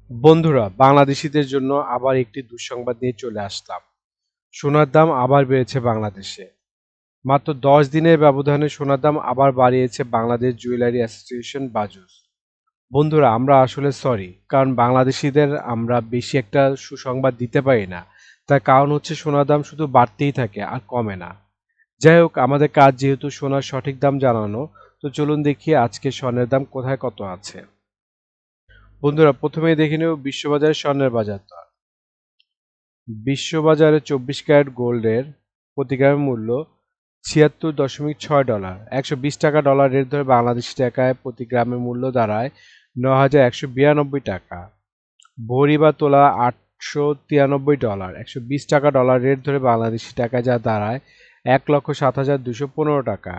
বন্ধুরা, বাংলাদেশিদের জন্য আবার একটি দুঃসংবাদ নিয়ে চলে আসলাম। সোনার দাম আবার বেড়েছে বাংলাদেশে। মাত্র 10 দিনের ব্যবধানে সোনার দাম আবার বাড়িয়েছে বাংলাদেশ জুয়েলারি অ্যাসোসিয়েশন বাজুস। বন্ধুরা, আমরা আসলে সরি, কারণ বাংলাদেশিদের আমরা বেশি একটা সুসংবাদ দিতে পারি না। তার কারণ হচ্ছে সোনার দাম শুধু বাড়তেই থাকে আর কমে না। যাই হোক, আমাদের কাজ যেহেতু সোনার সঠিক দাম জানানো, তো চলুন দেখি আজকে স্বর্ণের দাম কোথায় কত আছে। বন্ধুরা, প্রথমেই দেখে নেব বিশ্ববাজারে স্বর্ণের বাজার দর। বিশ্ববাজারে 24 ক্যারেট গোল্ডের প্রতি গ্রামের মূল্য $76.6। 120 টাকা ডলার রেট ধরে বাংলাদেশি টাকায় প্রতি গ্রামের মূল্য দাঁড়ায় $9,192। ভরি বা তোলা $893। 120 টাকা ডলার রেট ধরে বাংলাদেশি টাকায় যা দাঁড়ায় $1,07,215।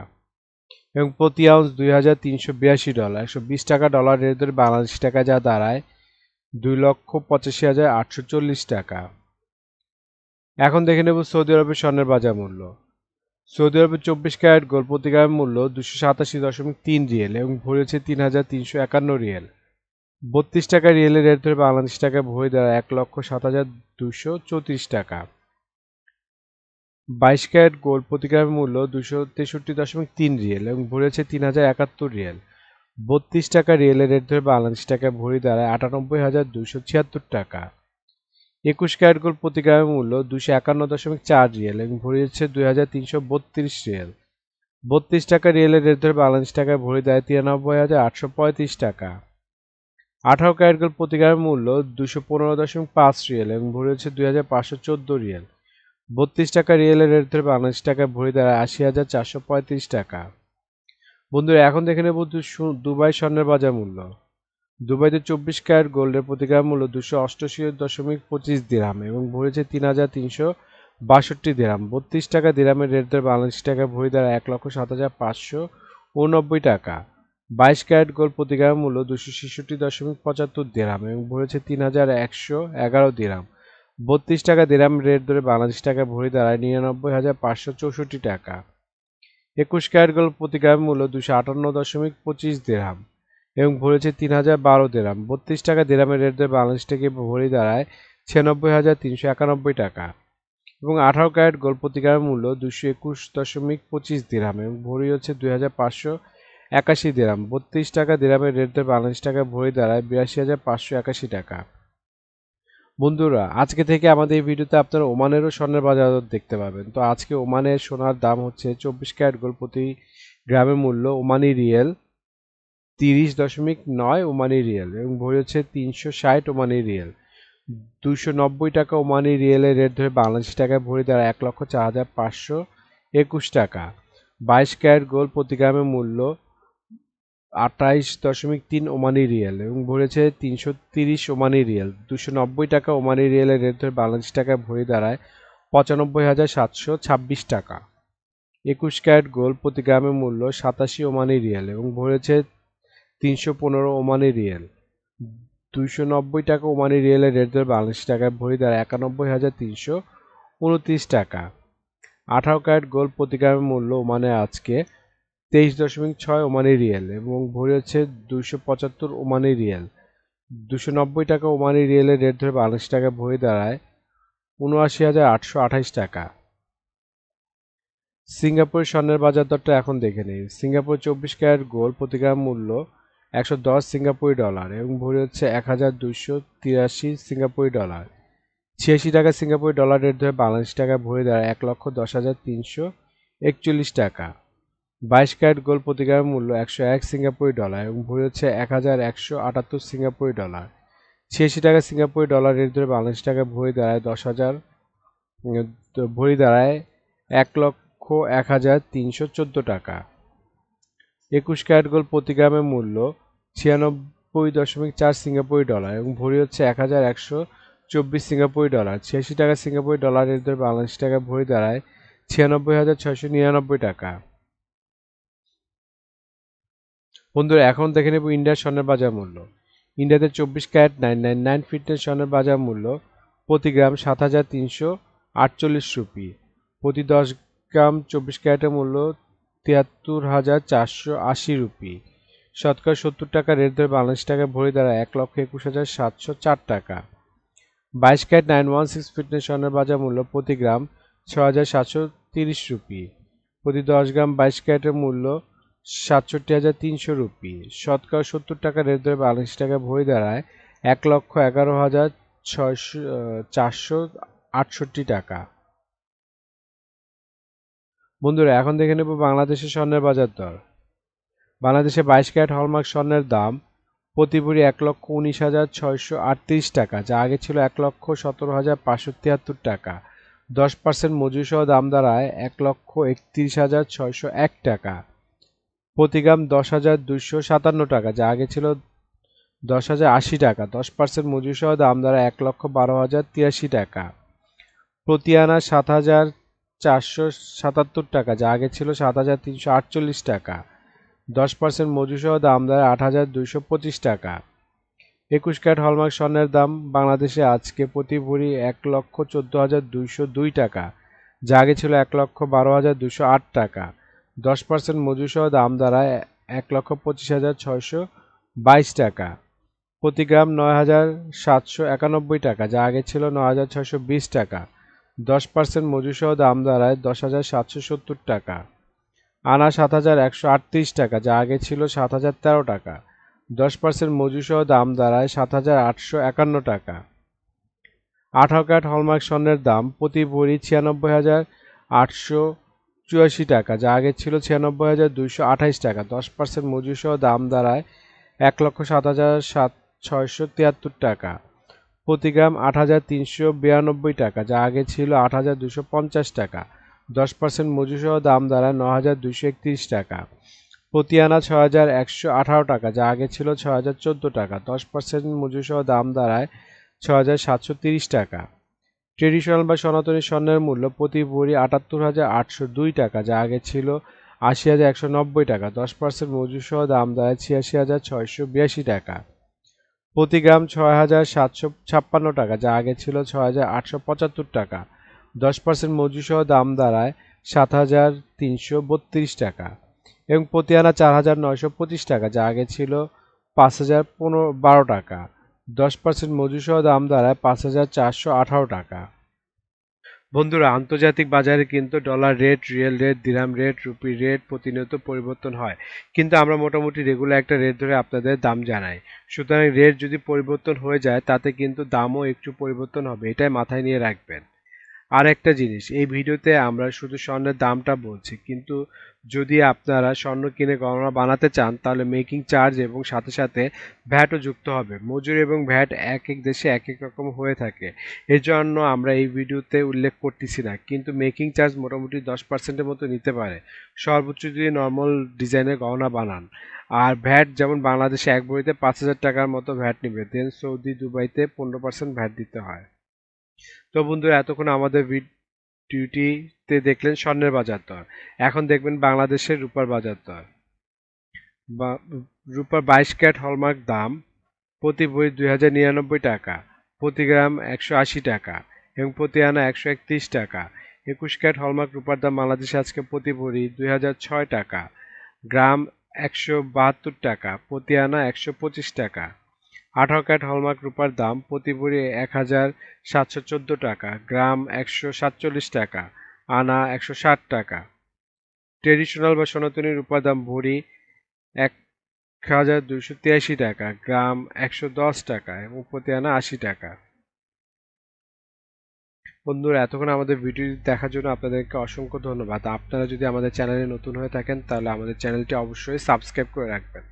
এবং প্রতি আউন্স $2,382। 120 টাকা ডলার রেট ধরে বাংলাদেশি টাকায় যা দাঁড়ায় $2,85,840। এখন দেখে নেব সৌদি আরবের স্বর্ণের বাজার মূল্য। সৌদি আরবের 24 ক্যারেট গোল্ড প্রতি গ্রামের মূল্য 287.3 রিয়েল এবং ভরি হচ্ছে 3,351 রিয়েল। 32 টাকা রিয়েলের রেট ধরে বাংলাদেশ টাকায় ভরি দাঁড়ায় 1,07,234 টাকা। 22 ক্যারেট গোল্ড প্রতি গ্রামের মূল্য 263.3 রিয়েল এবং ভরি হচ্ছে 3,071 রিয়েল। 32 টাকা রিয়েলের রেট ধরে বাংলাদেশ টাকায় ভরি দাঁড়ায় 98,276 টাকা। 21 ক্যারেট গোল্ড প্রতি গ্রামের মূল্য 251.4 রিয়েল এবং ভরি হচ্ছে 2,332 রিয়েল। 32 টাকা রিয়েলের রেট ধরে বাংলাদেশ টাকায় ভরি দেয় 93,835 টাকা। 18 ক্যারেট গোল্ড প্রতি গ্রামের মূল্য 215.5 রিয়েল এবং ভরি হচ্ছে 2,514 রিয়েল। 32 টাকা রিয়েলের রেট ধরে বাংলাদেশ টাকায় ভরি দেয় 80,435 টাকা। বন্ধুরা, এখন দেখে নেব দুবাই স্বর্ণের বাজার মূল্য। দুবাইতে 24 ক্যারেট গোল্ডের প্রতি গ্রাম মূল্য 288.25 দিরহাম এবং ভরি হচ্ছে 3,362 দিরহাম। 32 টাকা দিরহামের রেট ধরে বাংলাদেশি টাকায় ভরি দ্বারা 1,07,589 টাকা। 22 ক্যারেট গোল্ড প্রতি গ্রাম মূল্য 266.75 দিরহাম এবং ভরি হচ্ছে 3,111 দিরহাম। 32 টাকা দিরহামের রেট ধরে বাংলাদেশি টাকায় ভরি দাঁড়ায় 99,564 টাকা। 21 ক্যারেট গোল্ড প্রতি গ্রাম মূল্য 258.25 দিরহাম এবং ভরি হচ্ছে 3,012 দিরহাম। 32 টাকা দিরহামের রেট ধরে বাংলাদেশ থেকে ভরি দাঁড়ায় 96,391 টাকা। এবং 18 ক্যারেট গোল্ড প্রতি গ্রামের মূল্য 221.25 দিরহাম এবং ভরি হচ্ছে 2,581 দিরহাম। 32 টাকা দিরহামের রেট ধরে বাংলাদেশ টাকায় ভরি দাঁড়ায় 82,581 টাকা। বন্ধুরা, আজকে থেকে আমাদের এই ভিডিওতে আপনারা ওমানেরও স্বর্ণের বাজার দর দেখতে পাবেন। তো আজকে ওমানের সোনার দাম হচ্ছে 24 ক্যারেট গোল্ড প্রতি গ্রামের মূল্য ওমানি রিয়েল 30.9 ওমানি রিয়েল এবং ভরি হচ্ছে 360 ওমানি রিয়েল। 290 টাকা ওমানি রিয়েলের রেট ধরে বাংলাদেশি টাকায় ভরি দাঁড়ায় 1,04,521 টাকা। 22 ক্যারেট গোল্ড প্রতি গ্রামের মূল্য 28.3 ওমানি রিয়েল এবং ভরি হচ্ছে 330 ওমানি রিয়েল। 290 টাকা ওমানি রিয়েলের রেট ধরে বাংলাদেশি টাকায় ভরি দাঁড়ায় 95,726 টাকা। 21 ক্যারেট গোল্ড প্রতি গ্রামের মূল্য 87 ওমানি রিয়েল এবং ভরি হচ্ছে 315 ওমানি রিয়েল। 290 টাকা ওমানি রিয়েলের রেট ধরে বাংলাদেশি টাকায় ভরি দাঁড়ায় 91,329 টাকা। 18 ক্যারেট গোল্ড প্রতি গ্রামের মূল্য ওমানে আজকে 23.6 ওমানি রিয়েল এবং ভরি হচ্ছে 275 ওমানি রিয়েল। 290 টাকা ওমানি রিয়েলের রেট ধরে বাংলাদেশি টাকায় ভরি দাঁড়ায় 79,828 টাকা। সিঙ্গাপুরের স্বর্ণের বাজার দরটা এখন দেখে নেই। সিঙ্গাপুর 24 ক্যারেট গোল্ড প্রতি গ্রাম মূল্য 110 সিঙ্গাপুরি ডলার এবং ভরি হচ্ছে 1,283 সিঙ্গাপুরি ডলার। 86 টাকা সিঙ্গাপুরি ডলার রেট ধরে বাংলাদেশ টাকায় ভরি দাঁড়ায় 1,10,341 টাকা। 22 ক্যারেট গোল্ড প্রতি গ্রাম মূল্য 101 সিঙ্গাপুরি ডলার এবং ভরি হচ্ছে 1,178 সিঙ্গাপুরি ডলার। 86 টাকা সিঙ্গাপুরি ডলার রেট ধরে বাংলাদেশ টাকায় ভরি দাঁড়ায় 1,01,314 টাকা। 21 ক্যারেট গোল্ড প্রতি গ্রামের মূল্য 96.4 সিঙ্গাপুরি ডলার এবং ভরি হচ্ছে 1,124 সিঙ্গাপুরি ডলার। 86 টাকা সিঙ্গাপুরি ডলার রেট ধরে বাংলাদেশ টাকায় ভরি দাঁড়ায় 96,699 টাকা। বন্ধুরা, এখন দেখে নেব ইন্ডিয়ার স্বর্ণের বাজার মূল্য। ইন্ডিয়াতে 24 ক্যারেট 999 ফিটের স্বর্ণের বাজার মূল্য প্রতি গ্রাম 7,348 রুপি। প্রতি 10 গ্রাম 24 ক্যারেটের মূল্য 73,480 রুপি। শতকরা 70 টাকা রেট ধরে বাংলাদেশি টাকায় ভরি দাঁড়ায় 1,21,704 টাকা। 22 ক্যারেট 916 ফিটনেস স্বর্ণের বাজার মূল্য প্রতি গ্রাম 6,730 রুপি। প্রতি 10 গ্রাম 22 ক্যারেটের মূল্য 67,300 রুপি। শতকরা 70 টাকা রেট ধরে বাংলাদেশি টাকায় ভরি দাঁড়ায় 1,11,468 টাকা। বন্ধুরা, এখন দেখে নেব বাংলাদেশের স্বর্ণের বাজার দর। বাংলাদেশে 22 ক্যারেট হলমার্ক স্বর্ণের দাম প্রতি ভরি 1,19,638 টাকা, যা আগে ছিল 1,17,573 টাকা। 10% মজুরি সহ দাম দাঁড়ায় 1,31,601 টাকা। প্রতি গ্রাম 10,257 টাকা, যা আগে ছিল 10,080 টাকা। 10% মজুরি সহ দাম দাঁড়ায় 1,12,083 টাকা। প্রতি আনা 7,477 টাকা, যা আগে ছিল 7,348 টাকা। 10% মজুরি সহ দাম দাঁড়ায় 8,225 টাকা। 21 ক্যারেট হলমার্ক স্বর্ণের দাম বাংলাদেশে আজকে প্রতি ভরি 1,14,202 টাকা, যা আগে ছিল 1,12,208 টাকা। 10% মজুরি সহ দাম দাঁড়ায় 1,25,622 টাকা। প্রতি গ্রাম 9,791 টাকা, যা আগে ছিল 9,620 টাকা। 10% মজুরি সহ দাম দাঁড়ায় 10,770 টাকা। আনা 7,138 টাকা, যা আগে ছিল 7,013 টাকা। 10% মজুরি সহ দাম দাঁড়ায় 7,851 টাকা। 18 ক্যারেট হলমার্ক স্বর্ণের দাম প্রতি ভরি 96,884 টাকা, যা আগে ছিল 96,228 টাকা। 10% মজুরি সহ দাম দাঁড়ায় 1,07,673 টাকা। প্রতি গ্রাম 8,392 টাকা, যা আগে ছিল 8,250 টাকা। 10% মজুরি সহ দাম দাঁড়ায় 9,231 টাকা। প্রতি আনা 6,118 টাকা, যা আগে ছিল 6,014 টাকা। 10% মজুরি সহ দাম দাঁড়ায় 6,730 টাকা। ট্রেডিশনাল বা সনাতনী স্বর্ণের মূল্য প্রতি ভরি 78,802 টাকা, যা আগে ছিল 80,190 টাকা। 10% মজুরি সহ দাম দাঁড়ায় 86,682 টাকা। প্রতি গ্রাম 6,756 টাকা, যা আগে ছিল 6,875 টাকা। 10% মজুরি সহ দাম দাঁড়ায় 7,332 টাকা। এবং প্রতি আনা 4,925 টাকা, যা আগে ছিল 5,012 টাকা। 10% মজুরি সহ দাম দাঁড়ায় 5,418 টাকা। বন্ধুরা, আন্তর্জাতিক বাজারে কিন্তু ডলার রেট, রিয়েল রেট, দিরহাম রেট, রুপি রেট প্রতিনিয়ত পরিবর্তন হয়, কিন্তু আমরা মোটামুটি রেগুলার একটা রেট ধরে আপনাদের দাম জানাই। সুতরাং রেট যদি পরিবর্তন হয়ে যায় তাতে কিন্তু দামও একটু পরিবর্তন হবে, এটাই মাথায় নিয়ে রাখবেন। আর একটা জিনিস, এই ভিডিওতে আমরা শুধু স্বর্ণের দামটা বলছি, কিন্তু যদি আপনারা স্বর্ণ কিনে গহনা বানাতে চান তাহলে মেকিং চার্জ এবং সাথে সাথে ভ্যাটও যুক্ত হবে। মজুরি এবং ভ্যাট এক এক দেশে এক এক রকম হয়ে থাকে, এর জন্য আমরা এই ভিডিওতে উল্লেখ করতেছি না, কিন্তু মেকিং চার্জ মোটামুটি 10%-এর মতো নিতে পারে সর্বোচ্চ যদি নর্মাল ডিজাইনের গহনা বানান। আর ভ্যাট যেমন বাংলাদেশে এক ভরিতে 5,000 টাকার মতো ভ্যাট নেবে, দেন সৌদি দুবাইতে 15% ভ্যাট দিতে হয়। তো বন্ধুরা, এতক্ষণ আমাদের ভিডিওটিতে দেখলেন স্বর্ণের বাজার দর। এখন দেখবেন বাংলাদেশের রূপার বাজার দর। রূপার 22 ক্যারেট হলমার্ক দাম প্রতি ভরি 2,099 টাকা, প্রতি গ্রাম 180 টাকা এবং প্রতি আনা 131 টাকা। 21 ক্যারেট হলমার্ক রূপার দাম বাংলাদেশে আজকে প্রতি ভরি 2,006 টাকা, গ্রাম 172 টাকা, প্রতি আনা 125 টাকা। 18 ক্যারেট হলমার্ক রূপার দাম প্রতি ভরি 1,714 টাকা, গ্রাম 147 টাকা, আনা 160 টাকা। ট্রেডিশনাল বা সনাতনী রূপার দাম ভরি 1,283 টাকা, গ্রাম 110 টাকা এবং প্রতি আনা 80 টাকা। বন্ধুরা, এতক্ষণ আমাদের ভিডিও দেখার জন্য আপনাদেরকে অসংখ্য ধন্যবাদ। আপনারা যদি আমাদের চ্যানেলে নতুন হয়ে থাকেন তাহলে আমাদের চ্যানেলটি অবশ্যই সাবস্ক্রাইব করে রাখবেন।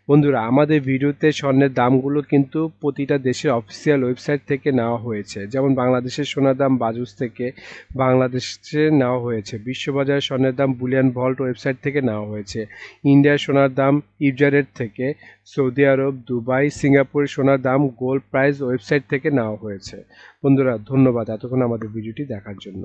বন্ধুরা, আমাদের ভিডিওতে স্বর্ণের দামগুলো কিন্তু প্রতিটা দেশের অফিসিয়াল ওয়েবসাইট থেকে নেওয়া হয়েছে। যেমন বাংলাদেশের সোনার দাম বাজুস থেকে বাংলাদেশে নেওয়া হয়েছে, বিশ্ববাজার স্বর্ণের দাম বুলিয়ান ভল্ট ওয়েবসাইট থেকে নেওয়া হয়েছে, ইন্ডিয়ার সোনার দাম ইউজারেট থেকে, সৌদি আরব, দুবাই, সিঙ্গাপুরের সোনার দাম গোল্ড প্রাইস ওয়েবসাইট থেকে নেওয়া হয়েছে। বন্ধুরা, ধন্যবাদ এতক্ষণ আমাদের ভিডিওটি দেখার জন্য।